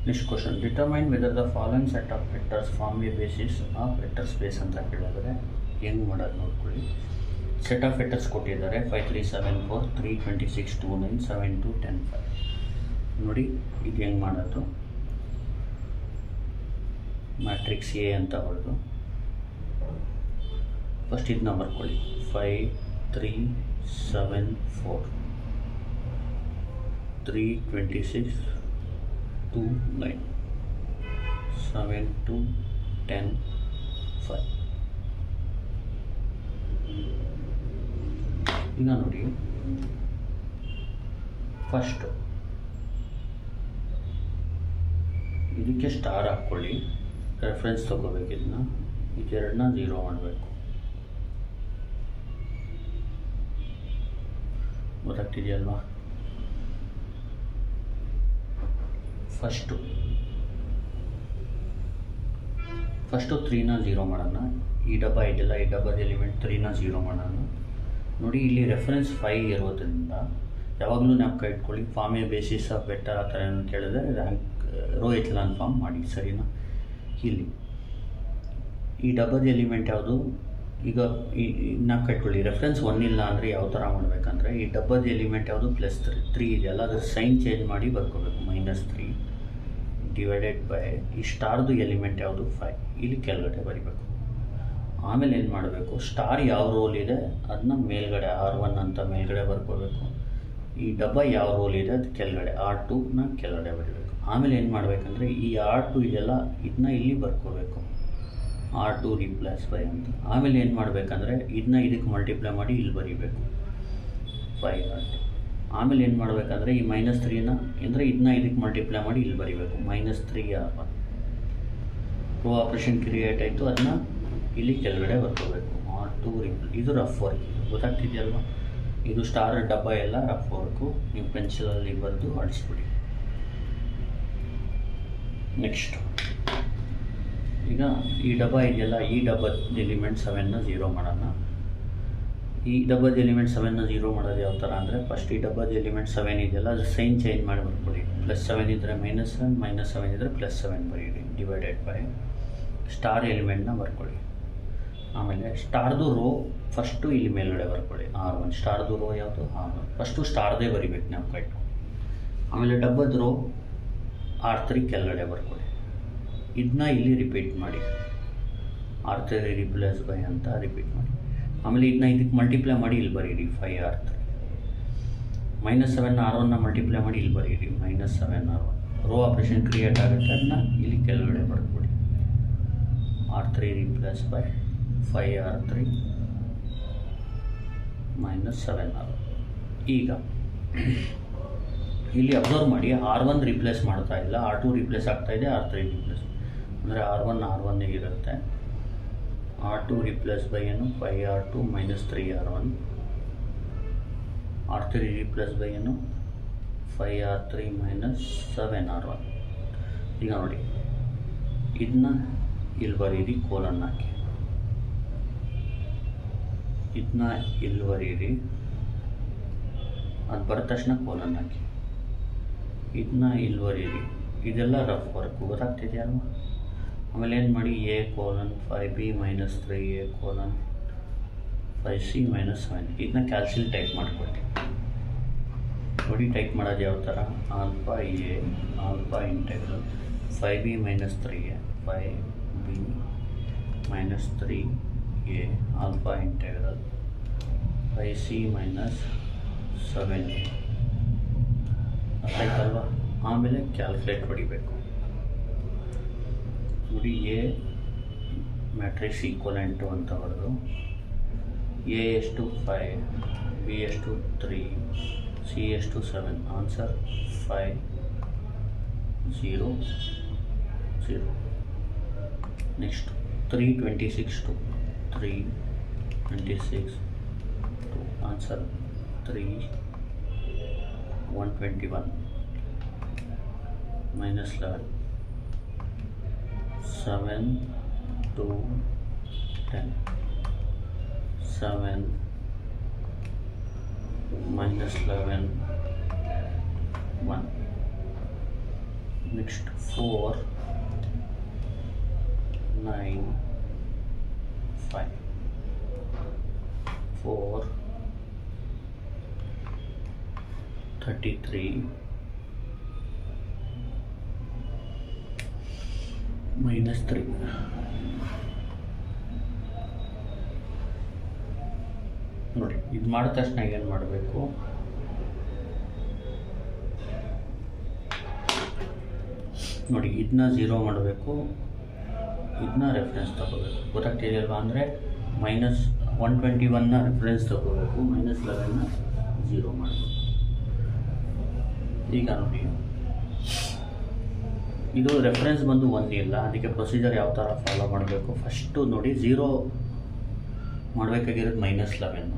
Next question, determine whether the following set of vectors form a basis of vector space ಅಂತ ಕೇಳಿದರೆ ಹೆಂಗೆ ಮಾಡೋದು ನೋಡ್ಕೊಳ್ಳಿ. ಸೆಟ್ ಆಫ್ ವೆಕ್ಟರ್ಸ್ ಕೊಟ್ಟಿದ್ದಾರೆ 5 3 7 4 3 26 2 9 7 2 10 5. ನೋಡಿ ಇದು ಹೆಂಗೆ ಮಾಡೋದು. ಮ್ಯಾಟ್ರಿಕ್ಸ್ ಎ ಅಂತ ಹೊಡೆದು ಫಸ್ಟ್ ಇದನ್ನ ಬರ್ಕೊಳ್ಳಿ. 5 3 7 4 3 26 2 9 7 2 10 5. ಈಗ ನೋಡಿ, ಫಸ್ಟು ಇದಕ್ಕೆ ಸ್ಟಾರ್ ಹಾಕ್ಕೊಳ್ಳಿ, ರೆಫರೆನ್ಸ್ ತೊಗೋಬೇಕು. ಇದೆರಡನ್ನ 0 ಮಾಡಬೇಕು. ಗೊತ್ತಾಗ್ತಿದೆಯಲ್ವಾ? ಫಸ್ಟು 3ನ 0 ಮಾಡೋಣ. ಈ ಡಬ್ಬ ಇದೆಲ್ಲ, ಈ ಡಬ್ಬದ ಎಲಿಮೆಂಟ್ 3ನ 0 ಮಾಡೋಣ. ನೋಡಿ, ಇಲ್ಲಿ ರೆಫರೆನ್ಸ್ 5 ಇರೋದ್ರಿಂದ ಯಾವಾಗಲೂ ಜ್ಞಾಪಕ ಇಟ್ಕೊಳ್ಳಿ, form a basis of vector ಆ ಥರ ಏನು ಕೇಳಿದ್ರೆ ರ್ಯಾಂಕ್ ರೋ ಎಚೆಲಾನ್ ಫಾರ್ಮ್ ಮಾಡಿ, ಸರಿನಾ? ಇಲ್ಲಿ ಈ ಡಬ್ಬದ ಎಲಿಮೆಂಟ್ ಯಾವುದು? ಈಗ ಈ ಜ್ಞಾಪಕ ಇಟ್ಕೊಳ್ಳಿ, ರೆಫರೆನ್ಸ್ 1 ಇಲ್ಲ ಅಂದರೆ ಯಾವ ಥರ ಮಾಡಬೇಕಂದ್ರೆ, ಈ ಡಬ್ಬದ ಎಲಿಮೆಂಟ್ ಯಾವುದು? +3 ಇದೆಯಲ್ಲ, ಅದ್ರ ಸೈನ್ ಚೇಂಜ್ ಮಾಡಿ ಬರ್ಕೋಬೇಕು. -3 ಡಿವೈಡೆಡ್ ಬೈ ಈ ಸ್ಟಾರ್ದು ಎಲಿಮೆಂಟ್ ಯಾವುದು? 5. ಇಲ್ಲಿ ಕೆಳಗಡೆ ಬರಿಬೇಕು. ಆಮೇಲೆ ಏನು ಮಾಡಬೇಕು, ಸ್ಟಾರ್ ಯಾವ ರೋಲ್ ಇದೆ ಅದನ್ನ ಮೇಲ್ಗಡೆ R1 ಅಂತ ಮೇಲ್ಗಡೆ ಬರ್ಕೋಬೇಕು. ಈ ಡಬ್ಬ ಯಾವ ರೋಲ್ ಇದೆ ಅದು ಕೆಳಗಡೆ R2ನ ಕೆಳಗಡೆ ಬರೀಬೇಕು. ಆಮೇಲೆ ಏನು ಮಾಡಬೇಕಂದ್ರೆ, ಈ R2 ಇದೆಲ್ಲ ಇದನ್ನ ಇಲ್ಲಿ ಬರ್ಕೋಬೇಕು, R2 ರಿಪ್ಲೇಸ್ ಬೈ ಅಂತ. ಆಮೇಲೆ ಏನು ಮಾಡಬೇಕಂದ್ರೆ, ಇದನ್ನ ಇದಕ್ಕೆ ಮಲ್ಟಿಪ್ಲೈ ಮಾಡಿ ಇಲ್ಲಿ ಬರೀಬೇಕು 5R2. ಆಮೇಲೆ ಏನು ಮಾಡಬೇಕಂದ್ರೆ, ಈ -3ನ ಅಂದರೆ ಇದನ್ನ ಇದಕ್ಕೆ ಮಲ್ಟಿಪ್ಲೈ ಮಾಡಿ ಇಲ್ಲಿ ಬರೀಬೇಕು -3R1. ರೋ ಆಪ್ರೇಷನ್ ಕ್ರಿಯೇಟ್ ಆಯಿತು, ಅದನ್ನ ಇಲ್ಲಿ ಕೆಳಗಡೆ ಬರ್ಕೋಬೇಕು R2 ಇದು ರಫ್ ವರ್ಕ್. ಗೊತ್ತಾಗ್ತಿದೆಯಲ್ವ? ಇದು ಸ್ಟಾರ್ ಡಬ್ಬ ಎಲ್ಲ ರಫ್ ವರ್ಕು, ನೀವು ಪೆನ್ಸಿಲಲ್ಲಿ ಬರೆದು ಅಳಿಸ್ಬಿಡಿ. ನೆಕ್ಸ್ಟ್, ಈಗ ಈ ಡಬ್ಬ ಇದೆಯಲ್ಲ, ಈ ಡಬ್ಬದ ಎಲಿಮೆಂಟ್ 7ನ 0 ಮಾಡೋಣ. ಈ ಡಬ್ಬದ ಎಲಿಮೆಂಟ್ 7ನ 0 ಮಾಡೋದು ಯಾವ ಥರ ಅಂದರೆ, ಫಸ್ಟ್ ಈ ಡಬ್ಬದ ಎಲಿಮೆಂಟ್ 7 ಇದೆಯಲ್ಲ, ಅದು ಸೈನ್ ಚೇಂಜ್ ಮಾಡಿ ಬರ್ಕೊಳ್ಳಿ. +7 ಇದ್ದರೆ -7, -7 ಇದ್ದರೆ +7 ಬರೀರಿ, ಡಿವೈಡೆಡ್ ಬೈ ಸ್ಟಾರ್ ಎಲಿಮೆಂಟ್ನ ಬರ್ಕೊಳ್ಳಿ. ಆಮೇಲೆ ಸ್ಟಾರ್ದು ರೋ ಫಸ್ಟು ಇಲ್ಲಿ ಮೇಲ್ಗಡೆ ಬರ್ಕೊಳ್ಳಿ R1. ಸ್ಟಾರ್ದು ರೋ ಯಾವುದು? R1. ಫಸ್ಟು ಸ್ಟಾರ್ದೇ ಬರಿಬೇಕು ನಾವು ಕಟ್ಟು. ಆಮೇಲೆ ಡಬ್ಬದ ರೋ R3 ಕೆಳಗಡೆ ಬರ್ಕೊಳ್ಳಿ. ಇದನ್ನ ಇಲ್ಲಿ ರಿಪೀಟ್ ಮಾಡಿ, R3 ರಿಪ್ಲೇಸ್ ಬೈ ಅಂತ ರಿಪೀಟ್ ಮಾಡಿ. ಆಮೇಲೆ ಇದನ್ನ ಇದಕ್ಕೆ ಮಲ್ಟಿಪ್ಲೈ ಮಾಡಿ ಇಲ್ಲಿ ಬರೀರಿ 5R3. -7 R1ನ ಮಲ್ಟಿಪ್ಲೈ ಮಾಡಿ ಇಲ್ಲಿ ಬರೀರಿ -7 R1. ರೋ ಆಪ್ರೇಷನ್ ಕ್ರಿಯೇಟ್ ಆಗುತ್ತೆ, ಅದನ್ನ ಇಲ್ಲಿ ಕೆಳಗಡೆ ಬರ್ಕೊಳ್ಳಿ R3 replace by 5R3 -7 R1. ಈಗ ಇಲ್ಲಿ ಅಬ್ಸರ್ವ್ ಮಾಡಿ, R1 ರಿಪ್ಲೇಸ್ ಮಾಡ್ತಾ ಇಲ್ಲ, R2 ರಿಪ್ಲೇಸ್ ಆಗ್ತಾ ಇದೆ, R3 ರಿಪ್ಲೇಸ್ ಅಂದರೆ R1 ಇರುತ್ತೆ. R2 ರಿಪ್ಲೇಸ್ ಬೈ ಏನು? 5R2 -3R1. R3 replace by ಏನು? 5R3 -7R1. ಈಗ ನೋಡಿ, ಇದನ್ನ ಇಲ್ಲಿ ಬರೀರಿ, ಕೋಲನ್ ಹಾಕಿ. ಇದನ್ನ ಇಲ್ಲಿ ಬರೀರಿ, ಅದು ಬರದ ತಕ್ಷಣ ಕೋಲನ್ ಹಾಕಿ. ಇದನ್ನ ಇಲ್ಲಿ ಬರೀರಿ. ಇದೆಲ್ಲ ರಫ್ ವರ್ಕ್, ಗೊತ್ತಾಗ್ತಿದೆಯಲ್ವ? ಆಮೇಲೆ ಏನು ಮಾಡಿ, A:5B - 3A: 5C - 7. ಇದನ್ನ ಕ್ಯಾಲ್ಸಿಲ್ ಟೈಪ್ ಮಾಡಿಕೊಡಿ. ನೋಡಿ, ಟೈಪ್ ಮಾಡೋದು ಯಾವ ಥರ? Alpha A alpha integral 5B - 3A 5B - 3A alpha integral 5C - 7A. ಆಯ್ತಲ್ವ? ಆಮೇಲೆ ಕ್ಯಾಲ್ಕುಲೇಟ್ ಹೊಡಿಬೇಕು. ನೋಡಿ, ಎ ಮ್ಯಾಟ್ರಿಕ್ಸ್ ಈಕ್ವಲೆಂಟು ಅಂತ ಬರೆದು, A ಎಷ್ಟು 5, B ಎಷ್ಟು 3, C ಎಷ್ಟು 7. ಆನ್ಸರ್ 5 0 0. ನೆಕ್ಸ್ಟ್ 3 26 2 3 26 2. ಆನ್ಸರ್ 3 121 -11 7 2 10 7 -11 1. ನೆಕ್ಸ್ಟ್ 4 9 5 4 33 -3. ನೋಡಿ ಇದು ಮಾಡಿದ ತಕ್ಷಣ ಏನು ಮಾಡಬೇಕು, ನೋಡಿ ಇದನ್ನ 0 ಮಾಡಬೇಕು, ಇದನ್ನ ರೆಫರೆನ್ಸ್ ತಗೋಬೇಕು. ಗೊತ್ತಾಗ್ತಿದೆಯಲ್ವಾ? ಅಂದರೆ -121ನ ರೆಫರೆನ್ಸ್ ತಗೋಬೇಕು, -11ನ 0 ಮಾಡಬೇಕು. ಈಗ ನೋಡಿ ಇದು ರೆಫರೆನ್ಸ್ ಬಂದು 1 ಇಲ್ಲ, ಅದಕ್ಕೆ ಪ್ರೊಸೀಜರ್ ಯಾವ ಥರ ಫಾಲೋ ಮಾಡಬೇಕು. ಫಸ್ಟು ನೋಡಿ 0 ಮಾಡಬೇಕಾಗಿರೋದು -11.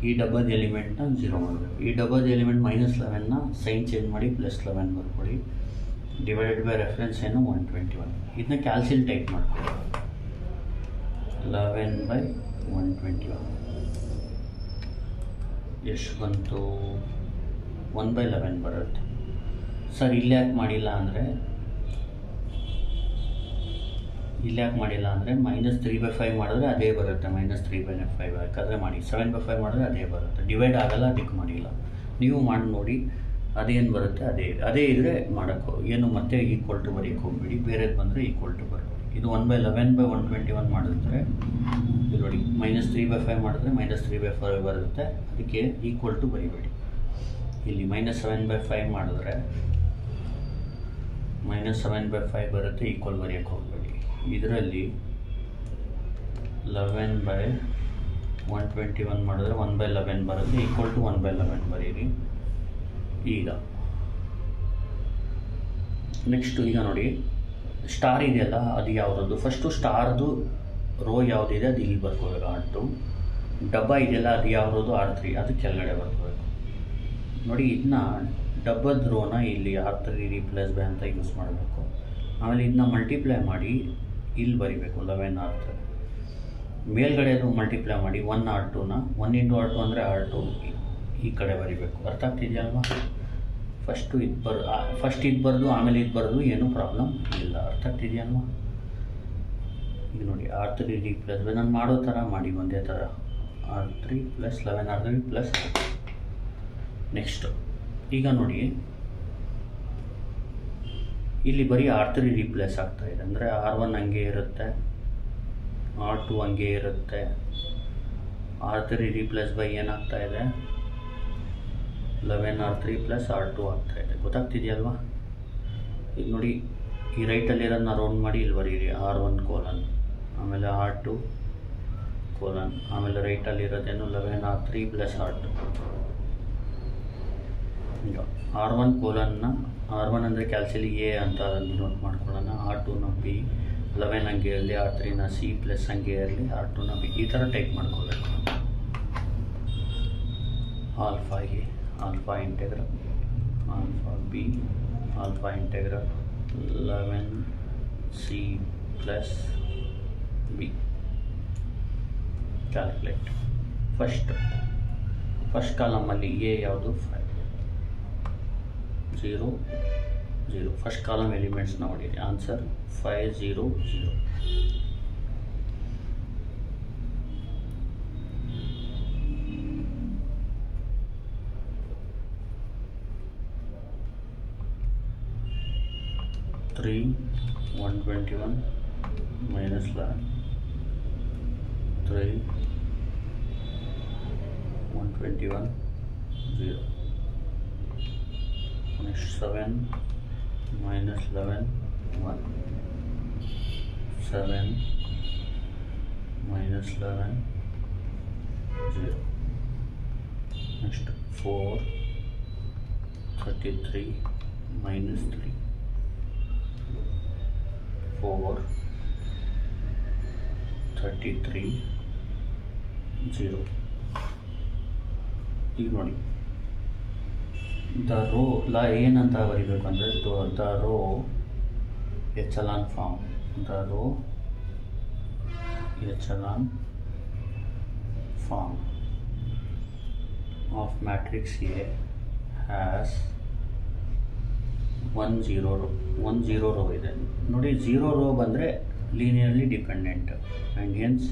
ಈ ಡಬ್ಬದ ಎಲಿಮೆಂಟ್ನ 0 ಮಾಡಬೇಕು. ಈ ಡಬ್ಬದ ಎಲಿಮೆಂಟ್ -11ನ ಸೈನ್ ಚೇಂಜ್ ಮಾಡಿ +11 ಬರ್ಕೊಳ್ಳಿ. ಡಿವೈಡೆಡ್ ಬೈ ರೆಫರೆನ್ಸ್ ಏನು 121. ಇದನ್ನ ಕ್ಯಾಲ್ಸಿಲ್ ಟೈಪ್ ಮಾಡ್ಕೊಳ್ಳಿ. 11/121 ಎಷ್ಟು ಬಂತು? 1/11 ಬರುತ್ತೆ. ಸರ್ ಇಲ್ಲಿ ಯಾಕೆ ಮಾಡಿಲ್ಲ ಅಂದರೆ -3/5 ಮಾಡಿದ್ರೆ ಅದೇ ಬರುತ್ತೆ. -3/5 ಯಾಕಂದರೆ ಮಾಡಿ 7/5 ಮಾಡಿದ್ರೆ ಅದೇ ಬರುತ್ತೆ. ಡಿವೈಡ್ ಆಗಲ್ಲ, ಅದಕ್ಕೆ ಮಾಡಿಲ್ಲ. ನೀವು ಮಾಡಿ ನೋಡಿ, ಅದೇನು ಬರುತ್ತೆ ಅದೇ ಇದ್ದರೆ ಮಾಡೋಕ್ಕೋ ಏನು ಮತ್ತೆ ಈಕ್ವಲ್ ಟು ಬರೀಕ್ಕೆ ಹೋಗ್ಬಿಡಿ. ಬೇರೆದು ಬಂದರೆ ಈಕ್ವಲ್ ಟು ಬರಬೇಡಿ. ಇದು 1/11/121 ಮಾಡಿದ್ರೆ ಇದು ನೋಡಿ -3/5 ಮಾಡಿದ್ರೆ -3/5 ಬರುತ್ತೆ. ಅದಕ್ಕೆ ಈಕ್ವಲ್ ಟು ಬರೀಬೇಡಿ. ಇಲ್ಲಿ -7/5 ಮಾಡಿದ್ರೆ -7/5 ಬರುತ್ತೆ, ಈಕ್ವಲ್ ಬರೆಯೋಕ್ಕೆ ಹೋಗಬೇಡಿ. ಇದರಲ್ಲಿ 11/121 ಮಾಡಿದ್ರೆ 1/11 ಬರುತ್ತೆ, ಈಕ್ವಲ್ ಟು 1/11 ಬರೀರಿ. ಈಗ ನೆಕ್ಸ್ಟು ಈಗ ನೋಡಿ ಸ್ಟಾರ್ ಇದೆಯಲ್ಲ, ಅದು ಯಾವುದದು? ಫಸ್ಟು ಸ್ಟಾರ್ದು ರೋ ಯಾವುದಿದೆ ಅದು ಇಲ್ಲಿ ಬರ್ಕೋಬೇಕು, R2. ಡಬ್ಬ ಇದೆಯಲ್ಲ, ಅದು ಯಾವುದದು? R3. ಅದು ಕೆಳಗಡೆ ಬರ್ಕೋಬೇಕು. ನೋಡಿ ಇದನ್ನ ಡಬ್ಬದ ರೋನ ಇಲ್ಲಿ R3 ರಿಪ್ಲೇಸ್ ಬೈ ಅಂತ ಯೂಸ್ ಮಾಡಬೇಕು. ಆಮೇಲೆ ಇದನ್ನ ಮಲ್ಟಿಪ್ಲೈ ಮಾಡಿ ಇಲ್ಲಿ ಬರಿಬೇಕು 11R3. ಮೇಲ್ಗಡೆದು ಮಲ್ಟಿಪ್ಲೈ ಮಾಡಿ 1R2ನ 1 × R2 ಅಂದರೆ R2 ಈ ಕಡೆ ಬರಿಬೇಕು. ಅರ್ಥ ಆಗ್ತಿದೆಯಲ್ವಾ? ಫಸ್ಟ್ ಇದು ಬರೆದು ಆಮೇಲೆ ಇದು ಬರೆದು ಏನೂ ಪ್ರಾಬ್ಲಮ್ ಇಲ್ಲ. ಅರ್ಥ ಆಗ್ತಿದೆಯಲ್ವಾ? ಈಗ ನೋಡಿ R3 ರಿಪ್ಲೇಸ್ ಬೈ ನಾನು ಮಾಡೋ ಥರ ಮಾಡಿ, ಒಂದೇ ಥರ R3 + 11R3 + ನೆಕ್ಸ್ಟು ಈಗ ನೋಡಿ ಇಲ್ಲಿ ಬರೀ R3 ರಿಪ್ಲೇಸ್ ಆಗ್ತಾಯಿದೆ. ಅಂದರೆ R1 ಹಂಗೆ ಇರುತ್ತೆ, R2 ಹಂಗೆ ಇರುತ್ತೆ. R3 replace by ಏನಾಗ್ತಾಯಿದೆ? 11R3 + R2 ಆಗ್ತಾಯಿದೆ. ಗೊತ್ತಾಗ್ತಿದೆಯಲ್ವಾ? ಈಗ ನೋಡಿ ಈ ರೈಟಲ್ಲಿರೋದನ್ನ ರೌಂಡ್ ಮಾಡಿ ಇಲ್ಲಿ ಬರೀರಿ. R1 ಕೋಲನ್, ಆಮೇಲೆ R2 ಕೋಲನ್, ಆಮೇಲೆ ರೈಟಲ್ಲಿರೋದೇನು 11R3 + R2. ಈಗ R1 ಕೋಲನ್ನ R1 ಅಂದರೆ ಕ್ಯಾಲ್ಸಿಲಿ A ಅಂತ ನೋಟ್ ಮಾಡ್ಕೊಳ್ಳೋಣ, R2ನ B, 11 ಹಂಗೆ ಇರಲಿ, R3ನ C + ಹಂಗೆ ಇರಲಿ, R2ನ B, ಈ ಥರ ಟೈಪ್ ಮಾಡ್ಕೋಬೇಕು. Alpha A, alpha integral, alpha B, alpha integral 11C + B. Calculate. First ಕಾಲಮಲ್ಲಿ A ಯಾವುದು? 5 0 0. ಫಸ್ಟ್ ಕಾಲಮ್ ಎಲಿಮೆಂಟ್ಸ್ ನೋಡಿರಿ. ಆನ್ಸರ್ 5 0 0. -3 121 -11 3 121 0. Next 7 -11 1 7 -11 0. Next 4 33 -3 4 33 0. ಈಗ ನೋಡಿ ದ ರೋ ಏನಂತ ಬರೀಬೇಕು ಅಂದರೆ the row echelon form. The row echelon form of matrix A has 1 0 row ಇದೆ ನೋಡಿ. 0 ರೋ ಬಂದರೆ linearly dependent and hence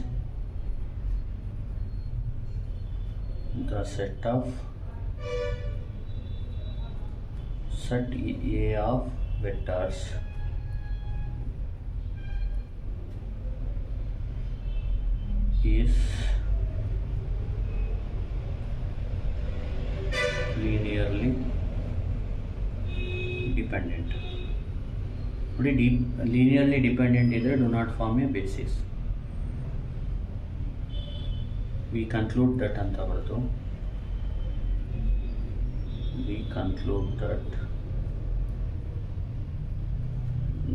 the set A of vectors is linearly dependent. ನೋಡಿ linearly dependent ಇದ್ದರೆ do not form a basis. We conclude that ಅಂತ ಬರೆದು we conclude that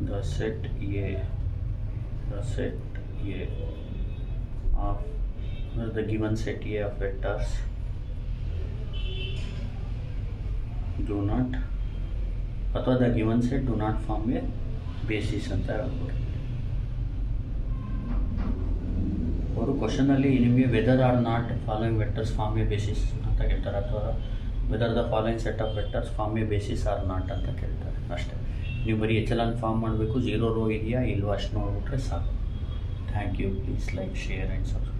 the set A of the given set A of vectors do not ಅಥವಾ the given set do not form a basis ಅಂತ ಹೇಳ್ಬೋದು. ಅವರು ಕ್ವಶನಲ್ಲಿ ನಿಮಗೆ whether or not following vectors form a basis ಅಂತ ಕೇಳ್ತಾರೆ, ಅಥವಾ whether the following set of vectors form a basis or not ಅಂತ ಕೇಳ್ತಾರೆ ಅಷ್ಟೇ. ನೀವು ಬರೀ ಎಚ್.ಎಲ್. ಫಾರ್ಮ್ ಮಾಡಬೇಕು, 0 ರೋ ಇದೆಯಾ ಇಲ್ವಾ ಅಷ್ಟು ನೋಡ್ಬಿಟ್ರೆ ಸಾಕು. Thank you. Please like, share and subscribe.